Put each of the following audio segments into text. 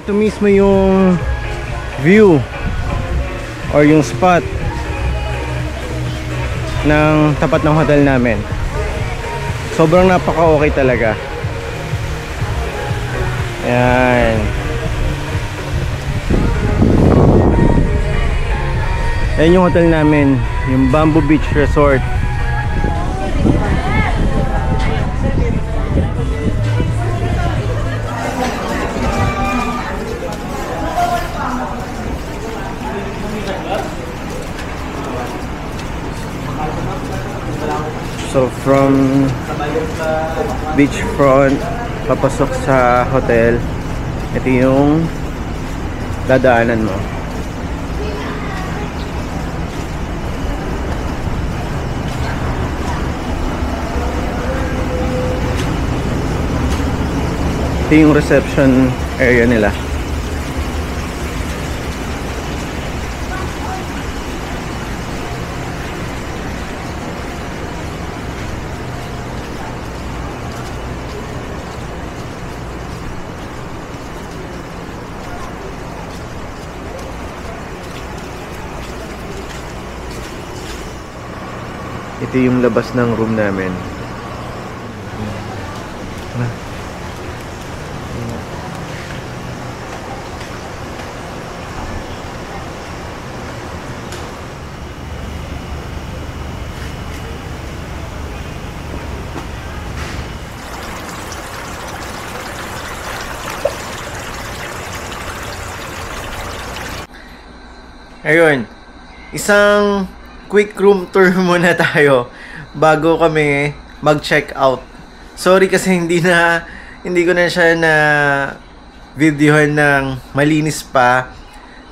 Ito mismo yung view or yung spot ng tapat ng hotel namin. Sobrang napaka-okay talaga. Ayan. Ayan yung hotel namin, yung Bamboo Beach Resort. So from beachfront papasok sa hotel, ito yung dadaanan mo. Ito yung reception area nila. Ito yung labas ng room namin. Ayun, isang quick room tour muna tayo bago kami mag-check out. Sorry kasi hindi ko na siya na videohan ng malinis pa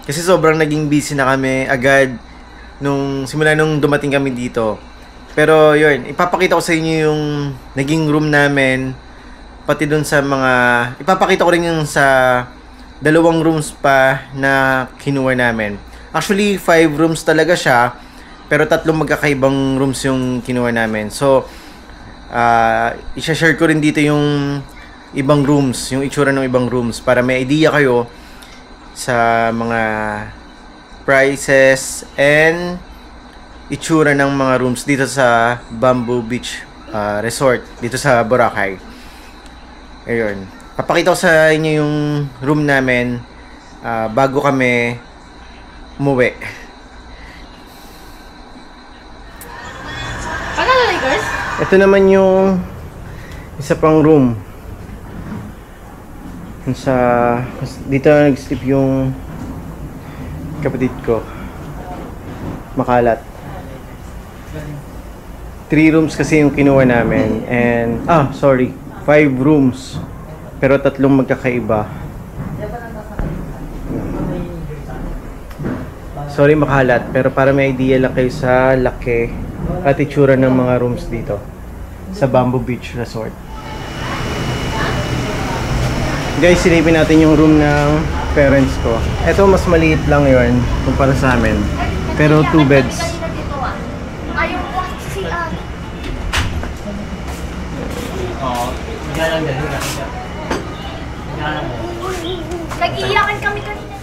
kasi sobrang naging busy na kami agad simula nung dumating kami dito. Pero yun, ipapakita ko sa inyo yung naging room namin, pati dun sa ipapakita ko rin yung sa dalawang rooms pa na kinuha namin. Actually, 5 rooms talaga siya, pero 3 magkakaibang rooms yung kinuha namin. So, i-share ko rin dito yung ibang rooms, yung itsura ng ibang rooms para may idea kayo sa mga prices and itsura ng mga rooms dito sa Bamboo Beach Resort, dito sa Boracay. Ayun. Papakita ko sa inyo yung room namin bago kami umuwi. Ito naman yung isa pang room. Dito nag-sleep yung kapatid ko. Makalat. 3 rooms kasi yung kinuha namin. And, 5 rooms. Pero 3 magkakaiba. Sorry makalat, pero para may idea lang kayo sa laki at itsura ng mga rooms dito sa Bamboo Beach Resort. Guys, silipin natin yung room ng parents ko. Ito mas maliit lang yun kumpara sa amin. Pero 2 beds. Nag-iiyakan kami kanina.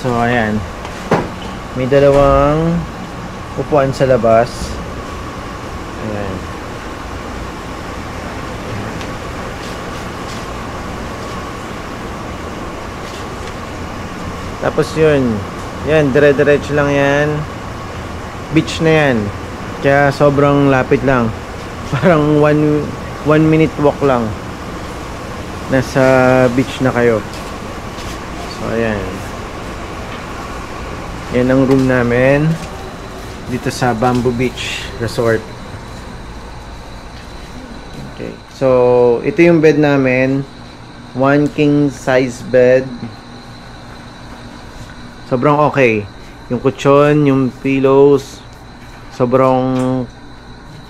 So, ayan. May dalawang upuan sa labas. Ayan. Tapos yun. Yan, dire-diretso lang yan. Beach na yan. Kaya sobrang lapit lang. Parang 1 minute walk lang. Nasa beach na kayo. So, ayan. Yan ang room namin dito sa Bamboo Beach Resort. Okay. So, ito yung bed namin. 1 king size bed. Sobrang okay. Yung kutsyon, yung pillows, sobrang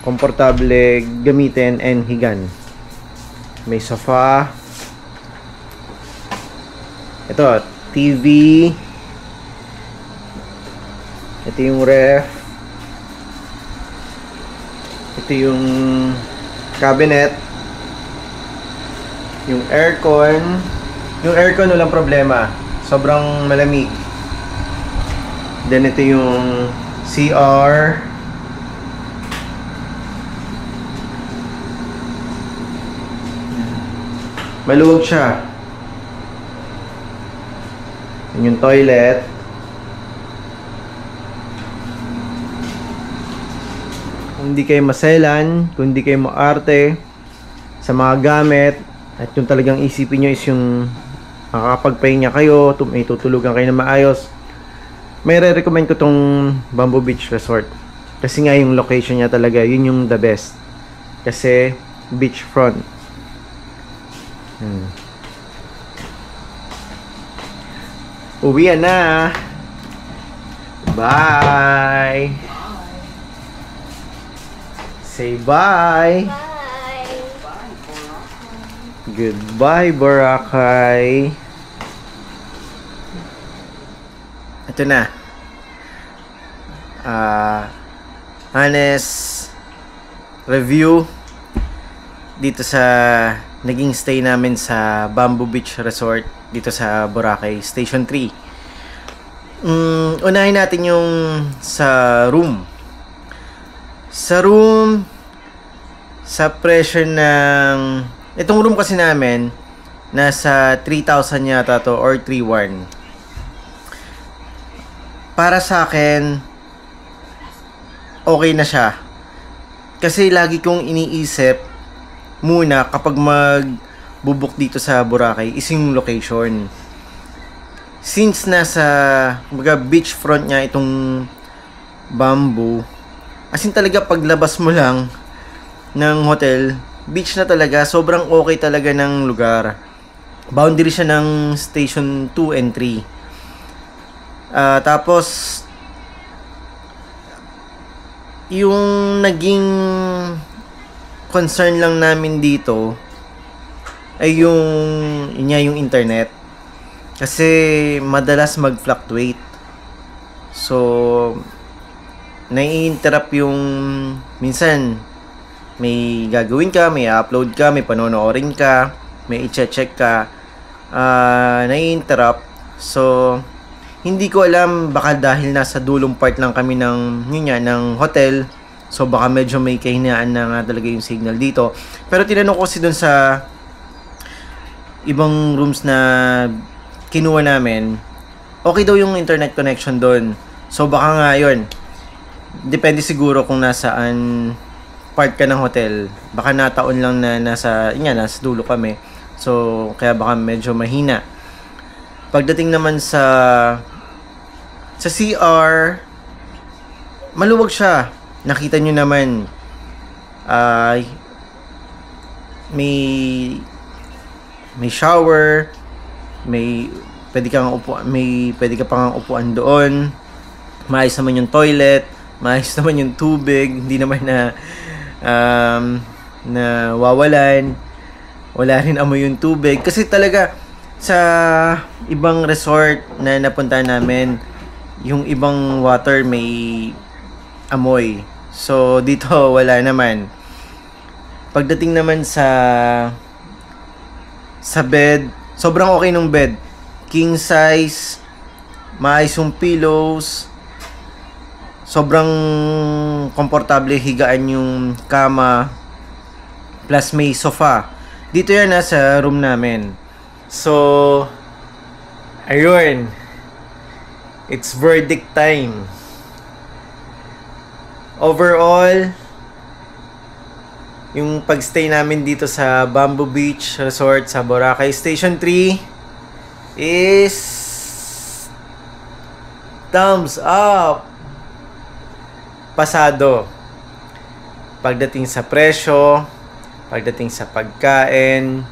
komportable gamitin and higan. May sofa. Ito, TV. Ito yung ref. Ito yung cabinet. Yung aircon. Yung aircon walang problema. Sobrang malamig. Then ito yung CR. Maluwag siya. Yun yung toilet. Kung hindi kayo maselan, kung hindi kayo maarte sa mga gamit, at yung talagang isipin nyo is yung makakapagpahinga kayo, may tutulugan kayo na maayos, may re-recommend ko tong Bamboo Beach Resort. Kasi nga yung location niya talaga, yun yung the best. Kasi beachfront. Uwian na. Bye. Say bye. Bye. Goodbye, Boracay. Ito na. Honest review dito sa naging stay namin sa Bamboo Beach Resort dito sa Boracay Station 3. Unahin natin yung sa room. Sa room, sa presyo ng itong room kasi namin nasa 3,000 yata to or 3,100. Para sa akin okay na siya. Kasi lagi kong iniisip muna kapag magbubuk dito sa Boracay is yung location. Since nasa beachfront niya itong Bamboo, as in talaga paglabas mo lang ng hotel, beach na talaga, sobrang okay talaga ng lugar. Boundary siya ng station 2 and 3. Tapos yung naging concern lang namin dito ay yung internet. Kasi madalas mag-fluctuate. So nai-interrupt yung minsan may gagawin ka, may upload ka, may panonoorin ka, may i-check ka, nai-interrupt. So hindi ko alam, baka dahil nasa dulong part lang kami ng hotel, so baka medyo may kahinaan na nga talaga yung signal dito. Pero tinanong ko kasi dun sa ibang rooms na kinuha namin, okay daw yung internet connection doon. So baka nga yun, depende siguro kung nasaan part ka ng hotel. Baka nataon lang na nasa dulo kami. So kaya baka medyo mahina. Pagdating naman sa CR, maluwag siya. Nakita nyo naman, may shower, may pwede ka pang upuan doon. Maayos naman yung toilet, maayos naman yung tubig, hindi naman na wawalan. Wala rin amoy yung tubig kasi talaga sa ibang resort na napunta namin, yung ibang water may amoy. So dito wala naman. Pagdating naman sa bed, sobrang okay nung bed. King size, maayos yung pillows, sobrang komportable higaan yung kama, plus may sofa. Dito yan sa room namin. So ayun, it's verdict time. Overall, yung pagstay namin dito sa Bamboo Beach Resort sa Boracay Station 3 is thumbs up. Pasado. Pagdating sa presyo, pagdating sa pagkain,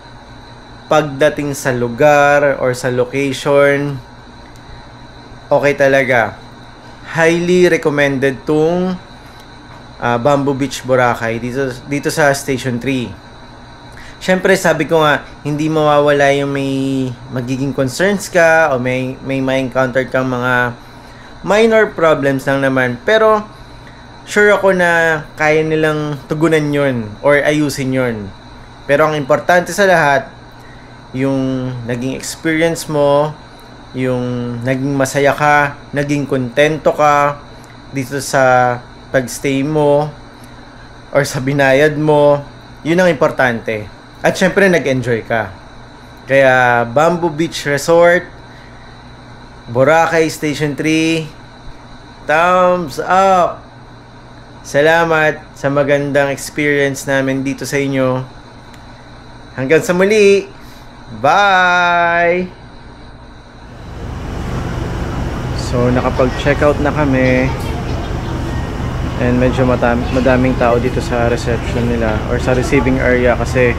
pagdating sa lugar or sa location, okay talaga. Highly recommended tong Bamboo Beach Boracay dito sa Station 3. Syempre sabi ko nga, hindi mawawala yung may magiging concerns ka o may ma-encounter kang mga minor problems lang naman. Pero sure ako na kaya nilang tugunan yun or ayusin yun. Pero ang importante sa lahat, yung naging experience mo, yung naging masaya ka, naging kontento ka dito sa pagstay mo or sa binayad mo. Yun ang importante. At syempre nag-enjoy ka. Kaya Bamboo Beach Resort, Boracay Station 3, thumbs up! Salamat sa magandang experience namin dito sa inyo. Hanggang sa muli! Bye! So, nakapag-check out na kami. And medyo madaming tao dito sa reception nila or sa receiving area kasi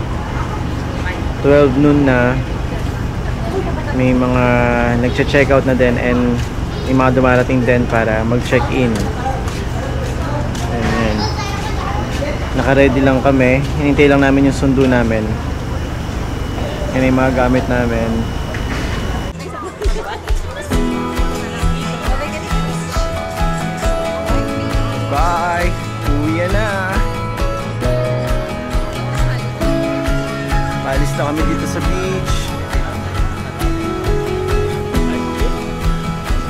12 noon na. May mga nagche-check out na din and may mga dumarating din para mag-check-in. Ayan. Naka-ready lang kami. Hinintay lang namin yung sundo namin. Yan yung mga gamit namin. Bye! Uwi na! Paalis na kami dito sa beach.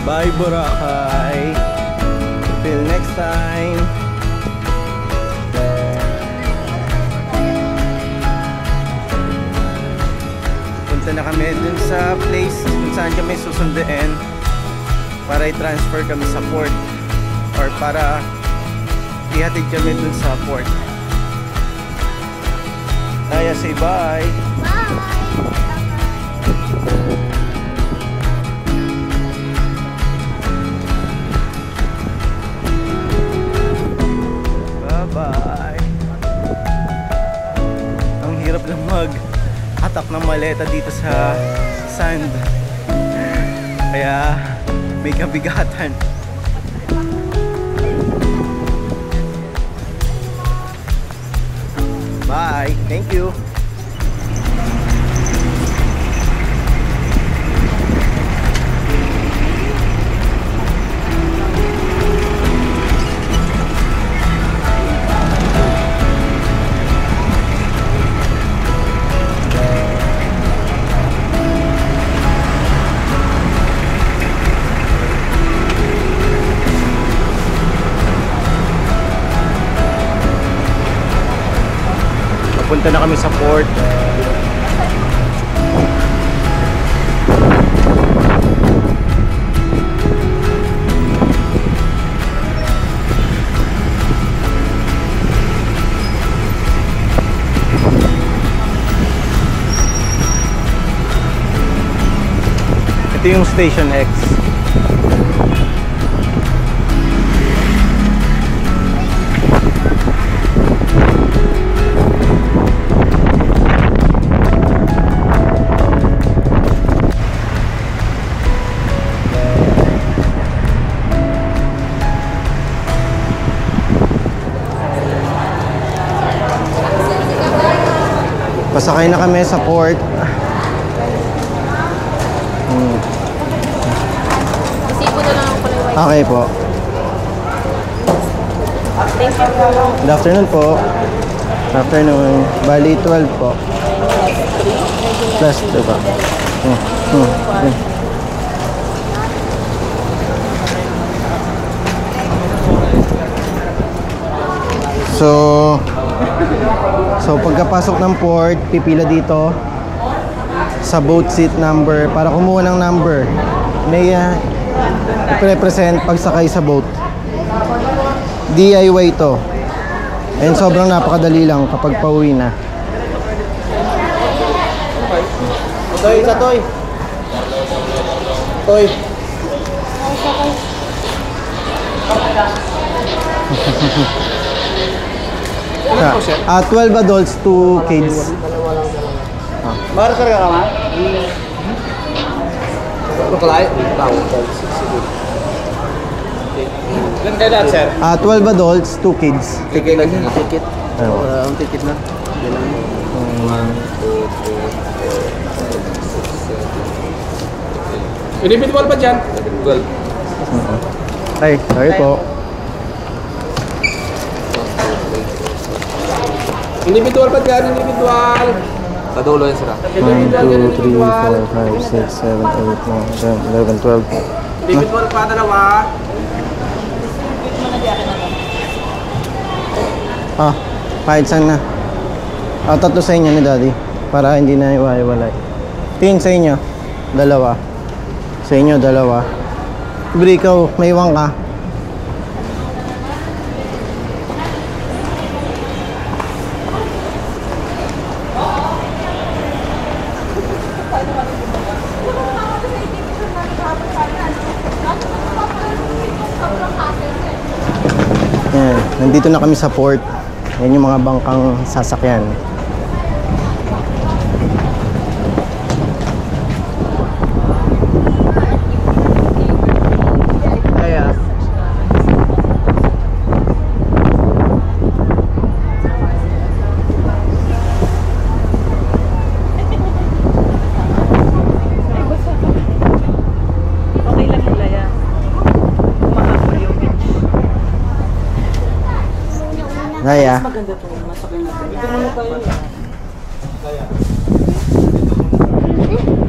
Bye Boracay! Till next time! Punta na kami dun sa place kung saan kami susunduin para i-transfer kami sa port or para ihatid kami dun sa port. Aya, say bye! Bye! Ang hirap lang mag-hatak ng maleta dito sa sand. Kaya may kabigatan. Bye! Thank you! Punta na kami sa port. Ito yung Station X. Pasakay na kami sa port. Okay po. Thank you po. Good afternoon po. Good afternoon. Bali 12 po. Plus 2 ba? So pagkapasok ng port, pipila dito sa boat seat number para kumuha ng number. May i-represent pagsakay sa boat. DIY to. And sobrang napakadali lang kapag pauwi na. Toy, isa toy. Toy. 12 adults, 2 kids. Marker ka ma? Lokalay? Ilan kayo lahat, sir? 12 adults, 2 kids. Ticket lang yun, ticket. Ano? Ang ticket na. Individual pa dyan? 12. Ay, sorry po. Individual pa dyan, individual. Sa dulo yan sila. 1, 2, 3, 4, 5, 6, 7, 8, 9, 10, 11, 12. Bibit wall pa dalawa. Ah, kahit saan na. Tatlo sa inyo ni Daddy. Para hindi na iwalay. Tingin sa inyo. Dalawa. Sa inyo, dalawa. Bri, ikaw, may iwan ka. Yan. Nandito na kami sa port. Yan yung mga bangkang sasakyan. Kaya Okay lang nila yan. Makakapal yung beach. Kaya Maganda to. Masakay natin. Ito muna tayo.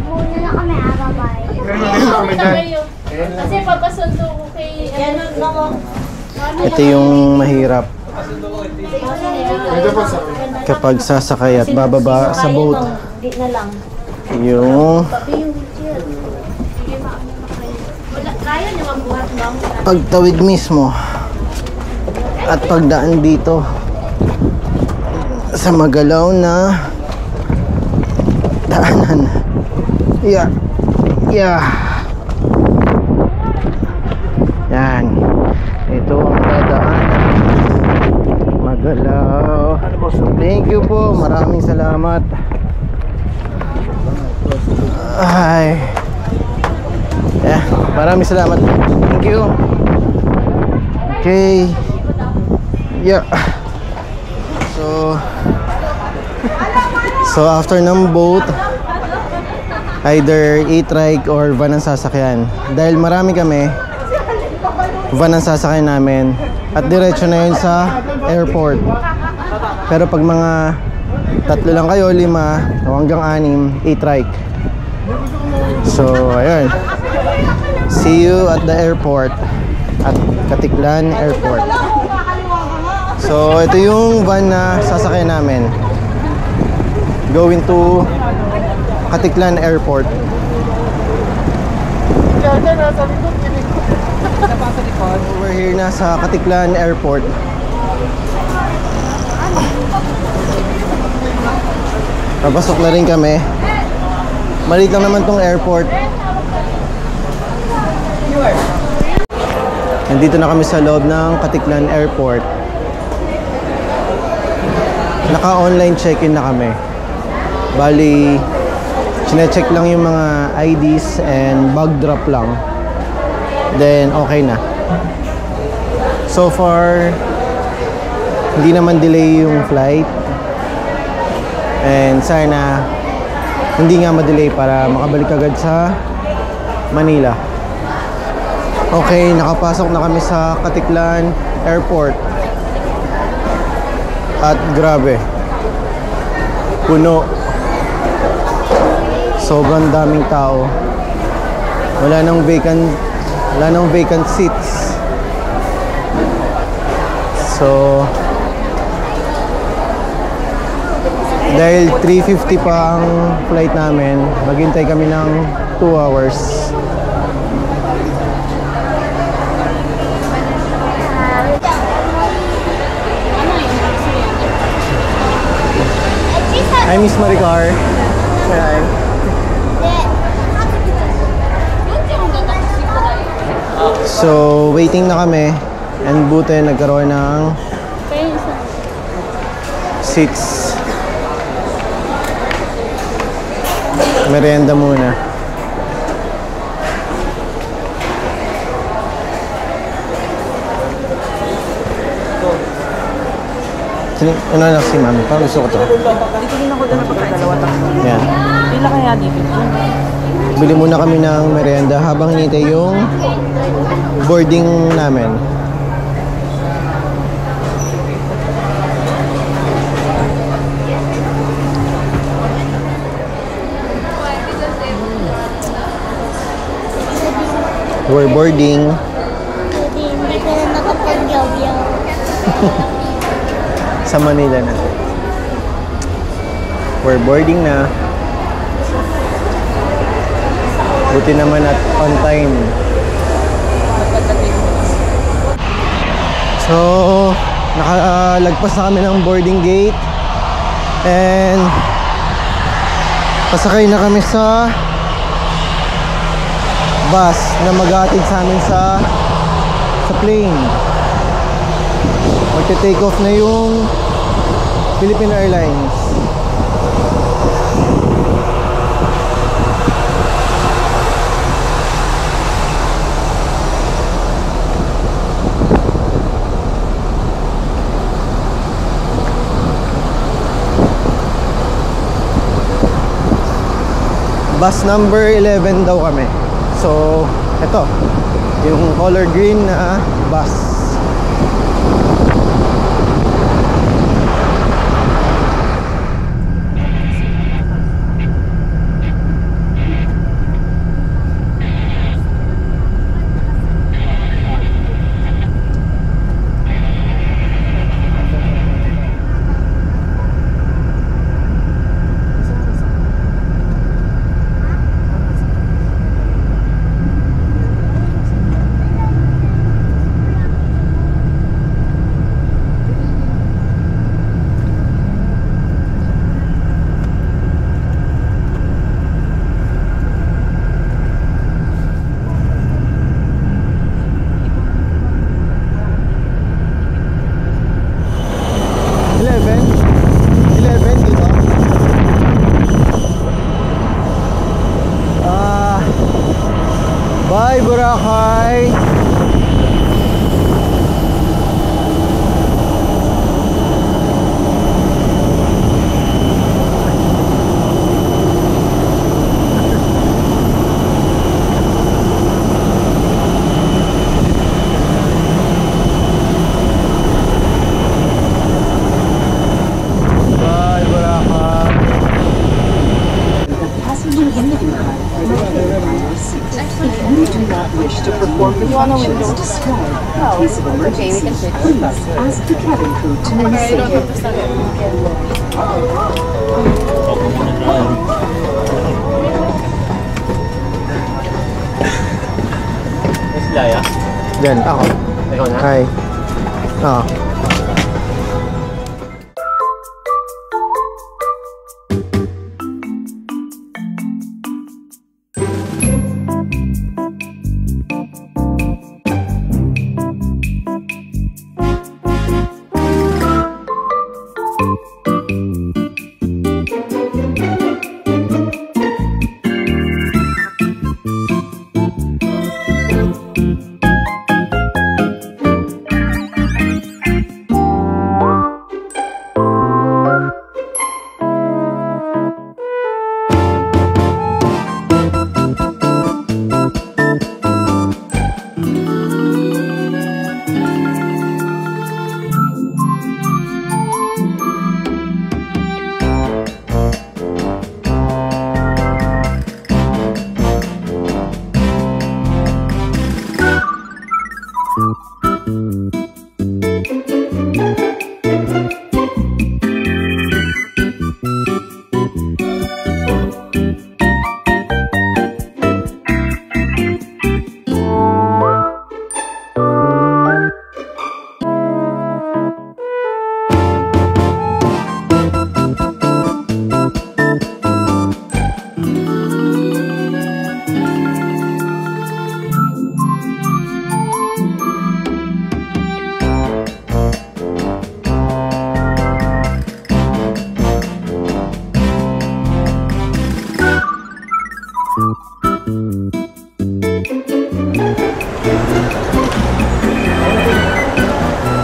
Muna na kami, bye-bye. Kasi papasundo ko kay... ito yung mahirap kapag sasakay at bababa sa boat. Di na lang. Yung Papi yung wheelchair. Sige, wala, kaya niyo magbuhat, ma'am. pagtawid mismo at pagdaan dito sa magalaw na daanan. Yeah. Yan. Ito ang dadaanan. Magalaw. Thank you po. Maraming salamat. Ay. Yeah. Maraming salamat. Thank you. Okay. Yeah. So after ng boat, either e-trike or van ang sasakyan. Dahil marami kami, van ang sasakyan namin. At diretso na yun sa airport. Pero pag mga 3 lang kayo, 5 o hanggang 6, e-trike. So ayun. See you at the airport. At Katiklan Airport. So ito yung van na sasakyan namin. Going to Katiklan Airport. We're here na sa Katiklan Airport. Papasok na rin kami. Maliit lang naman tong airport. Nandito na kami sa loob ng Katiklan Airport. Naka-online check-in na kami. Bali, sine-check lang yung mga IDs and bag drop lang. Then, okay na. So far, hindi naman delay yung flight. And sana, hindi nga ma-delay para makabalik agad sa Manila. Okay, nakapasok na kami sa Katiklan Airport. At grabe, puno. Sobrang daming tao. Wala nang vacant seats. So dahil 3:50 pa ang flight namin, maghintay kami ng 2 hours. Hi, Miss Maricar. Hi. So, waiting na kami. And buti nagkaroon ng seats. Merienda muna. Ano na si mami? Parang gusto ko to. Dito din ako na pagkadalawa tatlo. Yan. Pila kaya dito? Bili muna kami ng merienda habang hinintay yung boarding namin. We're boarding. Hindi ka na nakapag-yaw-yaw. Sa Manila na. We're boarding na. Buti naman at on time. So, nakalagpas na kami ng boarding gate. And pasakay na kami sa bus na mag-aatid sa amin sa plane. Magte-take off na yung Philippine Airlines. Bus number 11 daw kami. So, ito yung color green na bus. Bye, Boracay! Bye, Boracay! Passenger in the if you do not wish to perform the functions described in case of emergency, please ask the cabin crew to remain Laya? Diyan, ako. Ikaw na? Hi. Ah.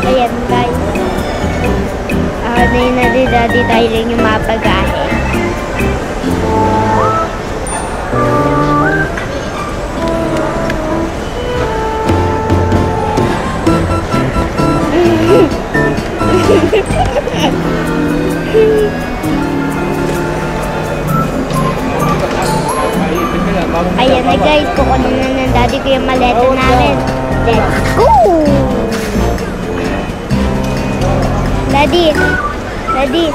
Ayan guys. Daddy tayo lang yung mapagahe. Ayan na guys, kukunin na ng daddy ko yung maleta namin. Let's go! Daddy! Daddy!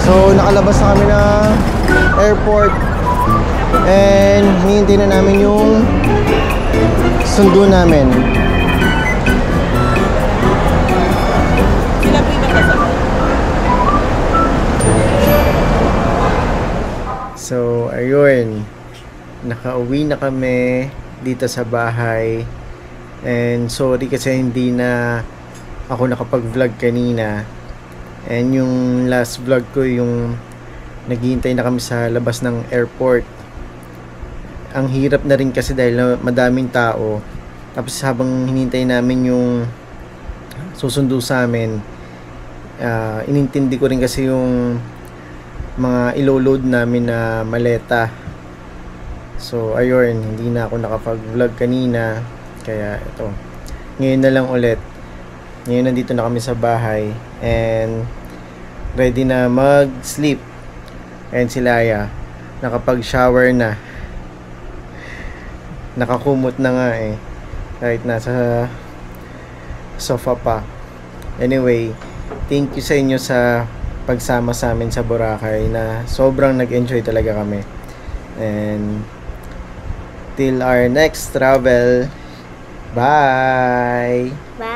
So, nakalabas na kami na airport and hinihintay na namin yung sundo namin. Sila po ibang kasama. So, ayun. Nakauwi na kami dito sa bahay. And sorry kasi hindi na ako nakapag-vlog kanina. And yung last vlog ko, yung naghihintay na kami sa labas ng airport. Ang hirap na rin kasi dahil madaming tao. Tapos habang hinintay namin yung susundo sa amin, inintindi ko rin kasi yung mga ilo-load namin na maleta. So ayun, hindi na ako nakapag-vlog kanina. Kaya ito, ngayon na lang ulit. Ngayon nandito na kami sa bahay and ready na mag-sleep. And si Laya nakapag-shower na. Nakakumot na nga eh. Kahit nasa sofa pa. Anyway, thank you sa inyo sa pagsama sa amin sa Boracay na sobrang nag-enjoy talaga kami. And till our next travel, bye! Bye!